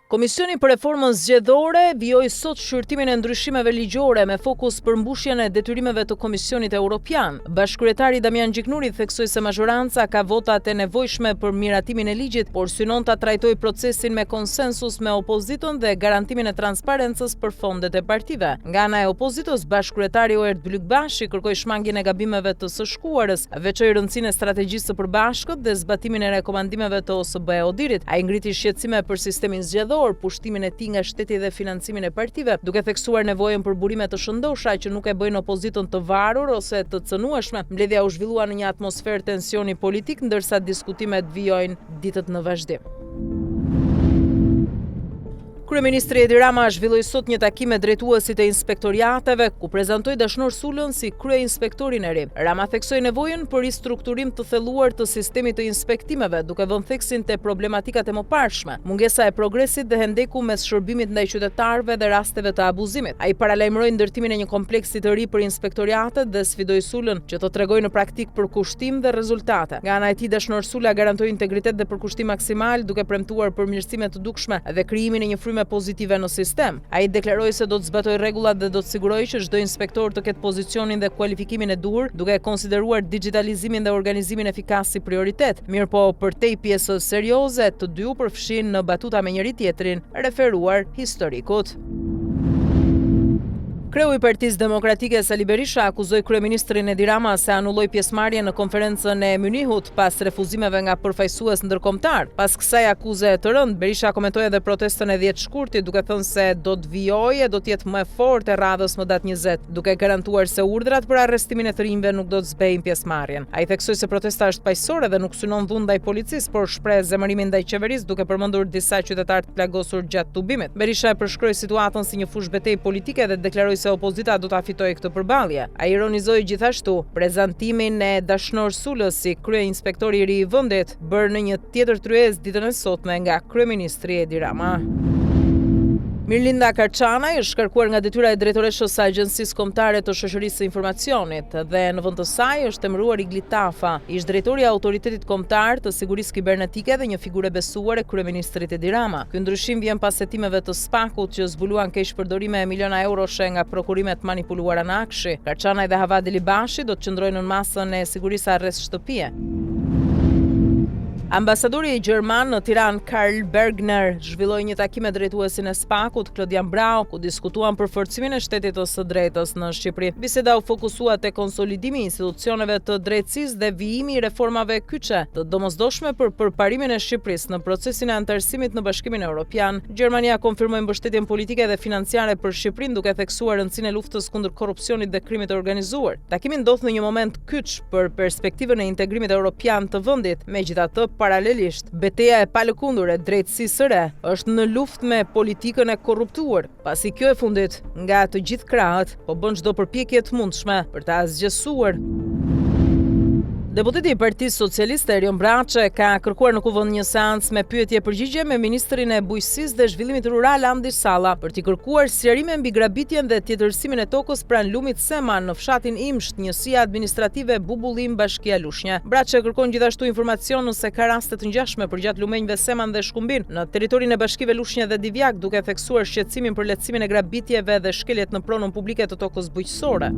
Komisioni për reformën zgjedhore vijoi sot shqyrtimin e ndryshimeve ligjore me fokus për mbushjen e detyrimeve të Komisionit Evropian. Bashkëkryetari Damian Gjiknuri theksoi se mazhoranca ka votat e nevojshme për miratimin e ligjit, por synon ta trajtojë procesin me konsensus me opozitën dhe garantimin e transparencës për fondet e partive. Nga ana e opozitës, bashkëkryetari Oert Blykbashi kërkoi shmangjen e gabimeve të së shkuarës, veçoi rëndësinë e strategjisë së përbashkët dhe zbatimin e rekomandimeve të OSBE-Odirit. Ai ngriti shqetësime për sistemin zgjedhor, pushtimin e tij nga shteti dhe financimin e partive, duke theksuar nevojën për burime të shëndosha që nuk e bëjnë opozitën të varur ose të cënueshme. Mbledhja u zhvillua në një atmosferë tensioni politik, ndërsa diskutimet vijojnë ditët në vazhdim. Kryeministri Edi Rama zhvilloi sot një takim me drejtuesit e inspektoriateve, ku prezantoi Dashnor Sulën si kryeinspektorin e ri. Rama theksoi nevojën për ristrukturim të thelluar të sistemit të inspektimeve, duke vënë theksin te problematikat e mëparshme, mungesa e progresit dhe hendeku mes shërbimit ndaj qytetarëve dhe rasteve të abuzimit. Ai paralajmëroi ndërtimin e një kompleksi të ri për inspektoriatet dhe sfidoi Sulën që të tregojë në praktik përkushtim dhe rezultate. Nga ana e tij, Dashnor Sula garantoi integritet dhe përkushtim maksimal, duke premtuar përmirësime të dukshme dhe krijimin e një fryme pozitive në sistem. Ai deklaroi se do të zbatojë rregullat dhe do të sigurojë që çdo inspektor të ketë pozicionin dhe kualifikimin e duhur, duke konsideruar digitalizimin dhe organizimin efikas si prioritet. Mirëpo, përtej pjesës serioze, të dy u përfshin në batuta me njëri tjetrin, referuar historikut. Kreu i Partisë Demokratike Sali Berisha akuzoi kryeministrin Edi Rama se anulloi pjesëmarrjen në konferencën e Mynihut pas refuzimeve nga përfaqësues ndërkombëtar. Pas kësaj akuze të rëndë, Berisha komentoi edhe protestën e 10 shkurtit, duke thënë se do të vijojë, do të jetë më fort e radhës më datë 20, duke garantuar se urdhrat për arrestimin e të rinjve nuk do të zbejnë pjesëmarrjen. Ai theksoi se protesta është paqësore dhe nuk synon dhunë ndaj policisë, por shpreh zemërimin ndaj qeverisë, duke përmendur disa qytetar të plagosur gjatë tubimit. Berisha e përshkroi situatën si një fushë betejë politike dhe deklaroi se opozita do ta fitojë këtë përballje. Ai ironizoi gjithashtu prezantimin e Dashnor Sulës si kryeinspektori i ri i vendit, bërë në një tjetër tryezë ditën e sotme nga kryeministri Edi Rama. Mirlinda Karçanaj është shkarkuar nga detyra e drejtoreshës së Agjencisë Kombëtare të Shoqërisë së Informacionit dhe në vend të saj është emëruar Igli Tafa, ish drejtori i Autoritetit Kombëtar të Sigurisë Kibernetike dhe një figurë e besuar e kryeministrit Edi Rama. Ky ndryshim vjen pas hetimeve të SPAK-ut që zbuluan keq përdorime e miliona euroshe nga prokurimet manipuluara në Akshi. Karçanaj dhe Hava Delibashi do të qëndrojnë në masën e sigurisë arrest shtëpie. Ambasadori i Gjerman në Tiranë Karl Bergner zhvilloi një takim me drejtuesin e SPAK-ut Claudian Brau, ku diskutuan për forcimin e shtetit të së drejtës në Shqipëri. Biseda u fokusua te konsolidimi i institucioneve të drejtësisë dhe vijimi i reformave kyçe, të domosdoshme për përparimin e Shqipërisë në procesin e antarësimit në Bashkimin Evropian. Gjermania konfirmoi mbështetjen politike dhe financiare për Shqipërinë, duke theksuar rëndësinë e luftës kundër korrupsionit dhe krimit të organizuar. Takimi ndodh në një moment kyç për perspektivën e integrimit evropian të vendit. Megjithatë, paralelisht, betejë e palëkundur e drejtësisë së re është në luftë me politikën e korruptuar, pasi kjo e fundit nga të gjithë krahët po bën çdo përpjekje të mundshme për ta zgjesuar. Deputeti i Partisë Socialiste Erion Braçe ka kërkuar në kuvend një seancë me pyetje-përgjigje me ministrin e Bujqësisë dhe Zhvillimit Rural Andi Salla për t'i kërkuar sqarime mbi grabitjen dhe tjetërsimin e tokës pranë lumit Seman në fshatin Imsht, njësia administrative Bubullim, Bashkia Lushnjë. Braçe kërkon gjithashtu informacion nëse ka raste të ngjashme përgjatë lumenjve Seman dhe Shkumbin në territorin e bashkive Lushnjë dhe Divjak, duke theksuar shqetësimin për lehtësimin e grabitjeve dhe shkeljet në pronën publike të tokës bujqësore.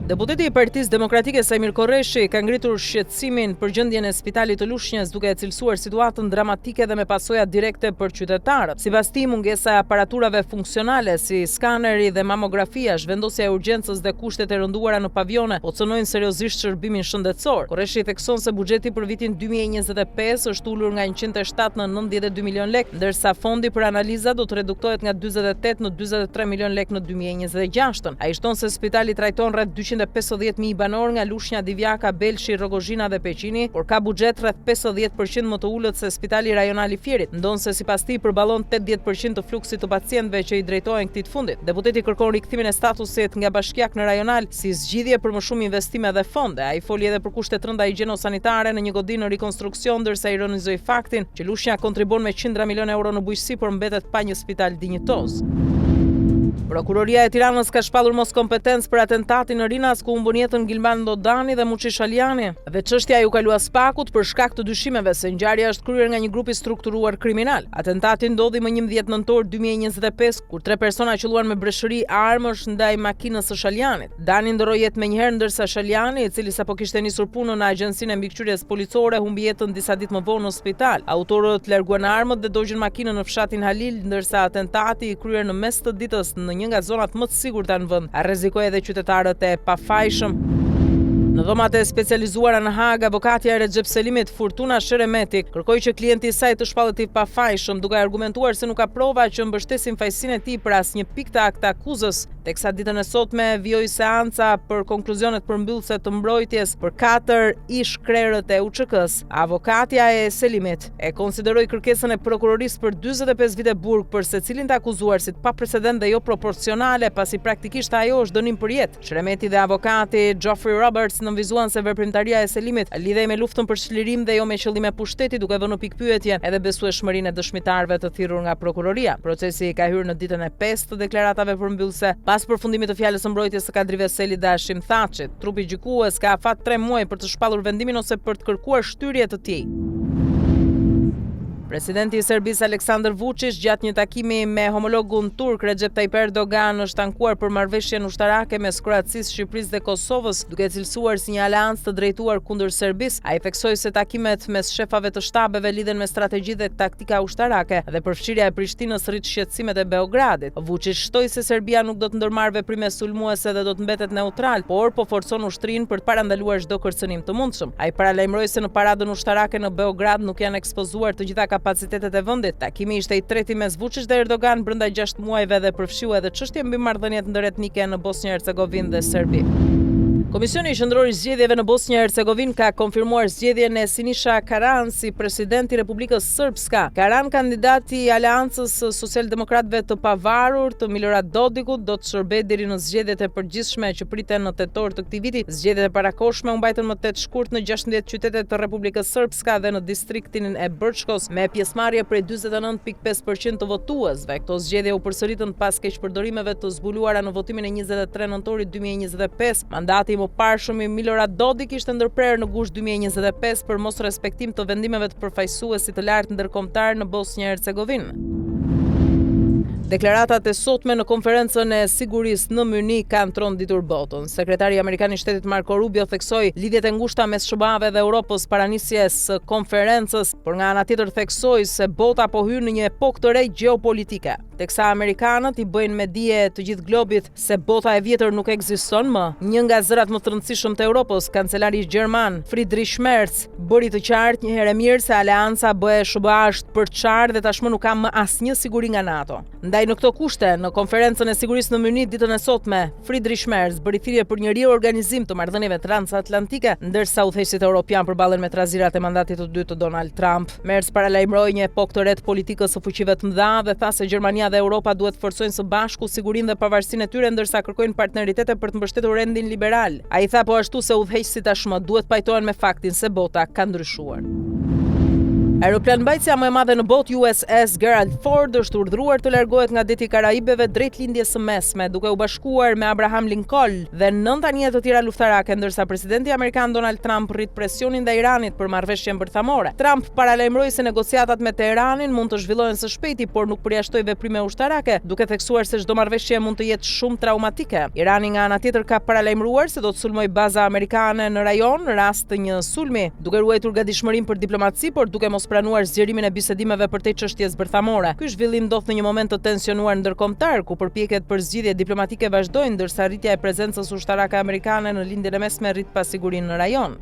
Deputeti i Partisë Demokratike Sajmir Korreshi ka ngritur shqetësimin për gjendjen e spitalit të Lushnjës, duke e cilësuar situatën dramatike dhe me pasoja direkte për qytetarët. Sipas tij, mungesa e aparaturave funksionale si skaneri dhe mamografia, zhvendosja e urgjencës dhe kushtet e rënduara në pavione po cënojnë seriozisht shërbimin shëndetësor. Korreshi thekson se buxheti për vitin 2025 është ulur nga 107 në 92 milion lek, ndërsa fondi për analiza do të reduktohet nga 48 në 43 milion lek në 2026. Ai shton se spitali trajton rreth 250.000 banor nga Lushnja, Divjaka, Belshi, Rogozhina dhe Peqini, por ka buxhet rreth 50% më të ulët se Spitali Rajonal i Fierit, ndonse sipas tij përballon 80% të fluksit të pacientëve që i drejtohen këtij të fundit. Deputeti kërkon rikthimin e statusit nga Bashkiak në Rajonal si zgjidhje për më shumë investime dhe fonde. Ai foli edhe për kushte të rënda higjieno-sanitare në një godinë në rikonstruksion, ndërsa ironizoi faktin që Lushnja kontribon me qindra milion euro në bujqësi, por mbetet pa një spital dinjitoz. Prokuroria e Tiranës ka shpallur mos kompetencë për atentatin në Rinas ku humbën jetën Gilman Dodani dhe Muçi Shaliani. Dhe çështja ju kalua spakut për shkak të dyshimeve se ngjarja është kryer nga një grup i strukturuar kriminal. Atentati ndodhi më 11 nëntor 2025 kur 3 persona qelluan me breshëri armësh ndaj makinës së Shalianit. Dani ndroi jetë menjëherë ndërsa Shaliani, i cili sapo kishte nisur punën në agjencinë e mbikëqyrjes policore, humbi jetën disa ditë më vonë në spital. Autorët larguan armët dhe dogjën makinën në fshatin Halil, ndërsa atentati i kryer në mes të ditës në një nga zonat më të sigurta në vend, rrezikoi edhe qytetarët e pafajshëm. Në dhomat e specializuara në Hagë, avokatja e Recep Selimit, Fortuna Sheremeti, kërkoi që klienti i saj të shpallet i pafajshëm, duke argumentuar se nuk ka prova që mbështesin fajësinë e tij për asnjë pikë të aktë akuzës, teksa ditën e sotme vijoi seanca për konkluzionet përmbyllëse të mbrojtjes për 4 ish krerët e UÇK-s. Avokatja e Selimit e konsideroi kërkesën e prokurorisë për 45 vite burg për secilin të akuzuar si të paprecedent dhe jo proporcionale, pasi praktikisht ajo është dënim për jetë. Sheremeti dhe avokati Geoffrey Roberts nënvizuan se veprimtaria e Selimit lidhej me luftën për çlirim dhe jo me qëllime pushteti, duke vënë në pikpyetje edhe besueshmërinë e dëshmitarëve të thirrur nga prokuroria. Procesi ka hyrë në ditën e 5 të deklaratave përmbyllëse pas përfundimit të fjalës së mbrojtjes së kadrive Selida Shimthachit. Trupi gjykues ka afat 3 muaj për të shpallur vendimin ose për të kërkuar shtyrje të tij. Presidenti i Serbisë Aleksandar Vučić gjatë një takimi me homologun turk Recep Tayyip Erdogan është ankuar për marrëveshjen ushtarake mes Kroacisë, Shqipërisë dhe Kosovës, duke cilësuar si një aleancë të drejtuar kundër Serbisë. Ai theksoi se takimet mes shefave të shtabeve lidhen me strategji dhe taktika ushtarake dhe përfshirja e Prishtinës rrit shqetësimet e Beogradit. Vučić shtoi se Serbia nuk do të ndërmarrë veprime sulmuese dhe do të mbetet neutral, por po forcon ushtrinë për të parandaluar çdo kërcënim të mundshëm. Ai paralajmëroi se në paradën ushtarake në Beograd nuk janë ekspozuar të gjitha kapacitetet e vendit. Takimi ishte i treti mes Vučić dhe Erdogan brenda 6 muajve dhe përfshiu edhe çështje mbi marrëdhëniet ndëretnike në Bosnjë-Hercegovinë dhe Serbi. Komisioni i Qendror i Zgjedhjeve në Bosnjë-Hercegovinë ka konfirmuar zgjedhjen e Siniša Karan si president i Republikës Srpska. Karan, kandidati i Aleancës së Socialdemokratëve të Pavarur të Milorad Dodikut, do të shërbejë deri në zgjedhjet e përgjithshme që priten në tetor të këtij viti. Zgjedhjet e parakohshme u mbajtën më 8 shkurt në 16 qytete të Republikës Srpska dhe në distriktin e Brçkos, me pjesëmarrje prej 49.5% të votuesve. Këto zgjedhje u përsëritën pas keqpërdorimeve të zbuluara në votimin e 23 nëntorit 2025. Mandati më parshëm i Milorad Dodik ishte ndërprerë në gusht 2025 për mos respektim të vendimeve të përfaqësuesit të lartë ndërkombëtar në Bosnjë-Hercegovinë. Deklaratat e sotme në konferencën e sigurisë në Munich kanë tronditur botën. Sekretari amerikan i shtetit Marco Rubio theksoi lidhjet e ngushta mes SBA-ve dhe Europës para nisjes së konferencës, por nga ana tjetër theksoi se bota po hyn në një epokë të re gjeopolitike. Teksa amerikanët i bëjnë me dije të gjithë globit se bota e vjetër nuk ekziston më, një nga zërat më të rëndësishëm të Europës, kancelari gjerman Friedrich Merz, bëri të qartë një herë mirë se aleanca BE-SBA është përçarë dhe tashmë nuk ka më asnjë siguri nga NATO. Ndaj në këto kushte, në konferencën e sigurisë në Munich ditën e sotme, Friedrich Merz bëri thirrje për një riorganizim të marrëdhënieve transatlantike, ndërsa udhëheqësit europian përballen me trazirat e mandatit të dytë të Donald Trump. Merz paralajmëroi një epokë të re të politikës së fuqive të mëdha dhe tha se Gjermania dhe Europa duhet të forcojnë së bashku sigurinë dhe pavarësinë e tyre, ndërsa kërkojnë partneritete për të mbështetur rendin liberal. Ai tha po ashtu se udhëheqësit tashmë duhet pajtohen me faktin se bota ka ndryshuar. Aeroplanmbajtësia më e madhe në botë USS Gerald Ford është urdhëruar të largohet nga deti i Karajibeve drejt lindjes së mesme, duke u bashkuar me Abraham Lincoln dhe 9 anije të tjera luftarake, ndërsa presidenti amerikan Donald Trump rrit presionin ndaj Iranit për marrëveshjen bërthamore. Trump paralajmëroi se negociatat me Teheranin mund të zhvillohen së shpejti, por nuk përjashtoi veprime ushtarake, duke theksuar se çdo marrëveshje mund të jetë shumë traumatike. Irani nga ana tjetër ka paralajmëruar se do të sulmojë baza amerikane në rajon në rast të një sulmi, duke ruajtur gatishmërinë për diplomaci, por duke mos pranuar zgjerimin e bisedimeve për te çështjes bërthamore. Ky zhvillim ndodh në një moment të tensionuar ndërkombëtar, ku përpjekjet për zgjidhje diplomatike vazhdojnë, ndërsa rritja e prezencës ushtarake amerikane në lindjen e mesme rrit pasigurinë në rajon.